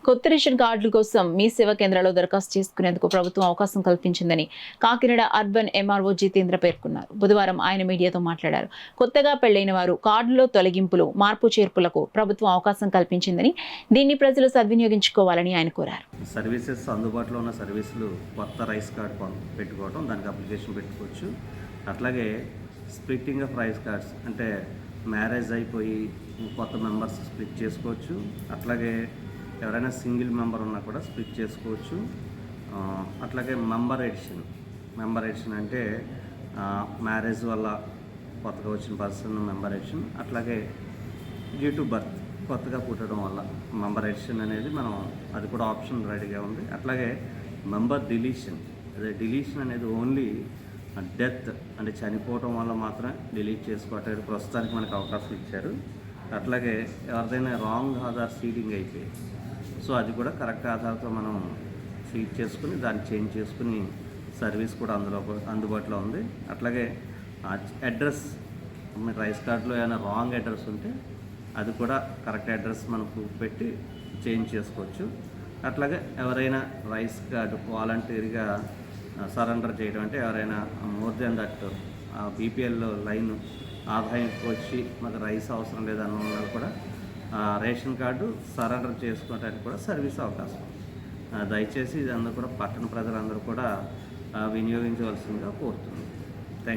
కొత్త రేషన్ కార్డుల కోసం మీ సేవా కేంద్రాల్లో దరఖాస్తు చేసుకునేందుకు ప్రభుత్వం అవకాశం కల్పించిందని కాకినాడ అర్బన్ ఎంఆర్ఓ జితేంద్ర పేర్కొన్నారు. బుధవారం ఆయన మీడియాతో మాట్లాడారు. కొత్తగా పెళ్లైన వారు కార్డులో తొలగింపులు, మార్పు చేర్పులకు ప్రభుత్వం అవకాశం కల్పించిందని, దీన్ని ప్రజలు సద్వినియోగించుకోవాలని ఆయన కోరారు. సర్వీసెస్ అందుబాటులో ఉన్న సర్వీసులు కొత్త రైస్ కార్డు పెట్టుకోవడం, దానికి అప్లికేషన్ పెట్టుకోవచ్చు. అట్లాగే స్ప్లిట్టింగ్ ఆఫ్ రైస్ కార్డ్స్ అంటే మ్యారేజ్ అయిపోయి కొత్త మెంబర్స్ స్ప్లిట్ చేసుకోవచ్చు. అట్లాగే ఎవరైనా సింగిల్ మెంబర్ ఉన్నా కూడా స్ప్లిట్ చేసుకోవచ్చు. అట్లాగే మెంబర్ ఎడిషన్ అంటే మ్యారేజ్ వల్ల కొత్తగా వచ్చిన పర్సన్ మెంబర్ ఎడిషన్. అట్లాగే డ్యూ టు బర్త్ కొత్తగా పుట్టడం వల్ల మెంబర్ ఎడిషన్ అనేది అది కూడా ఆప్షన్ రెడీగా ఉంది. అట్లాగే మెంబర్ డిలీషన్ అనేది ఓన్లీ డెత్ అంటే చనిపోవటం వల్ల మాత్రమే డిలీట్ చేసుకోవటానికి ప్రస్తుతానికి మనకు అవకాశం ఇచ్చారు. అట్లాగే ఎవరిదైనా రాంగ్ ఆధార్ సీడింగ్ అయితే అది కూడా కరెక్ట్ ఆధార్తో మనం ఫీడ్ చేసుకుని దాన్ని చేంజ్ చేసుకుని సర్వీస్ కూడా అందుబాటులో ఉంది. అట్లాగే అడ్రస్ రైస్ కార్డులో ఏమైనా రాంగ్ అడ్రస్ ఉంటే అది కూడా కరెక్ట్ అడ్రస్ మనకు పెట్టి చేంజ్ చేసుకోవచ్చు. అట్లాగే ఎవరైనా రైస్ కార్డు వాలంటీర్గా సరెండర్ చేయడం అంటే ఎవరైనా more than that BPL line ఆదాయంకి వచ్చి మాకు రైస్ అవసరం లేదన్న వాళ్ళు కూడా రేషన్ కార్డు సరెండర్ చేసుకోవడానికి కూడా సర్వీస్ అవకాశం. దయచేసి ఇదందరూ కూడా పట్టణ ప్రజలందరూ కూడా వినియోగించవలసిందిగా కోరుతున్నాను.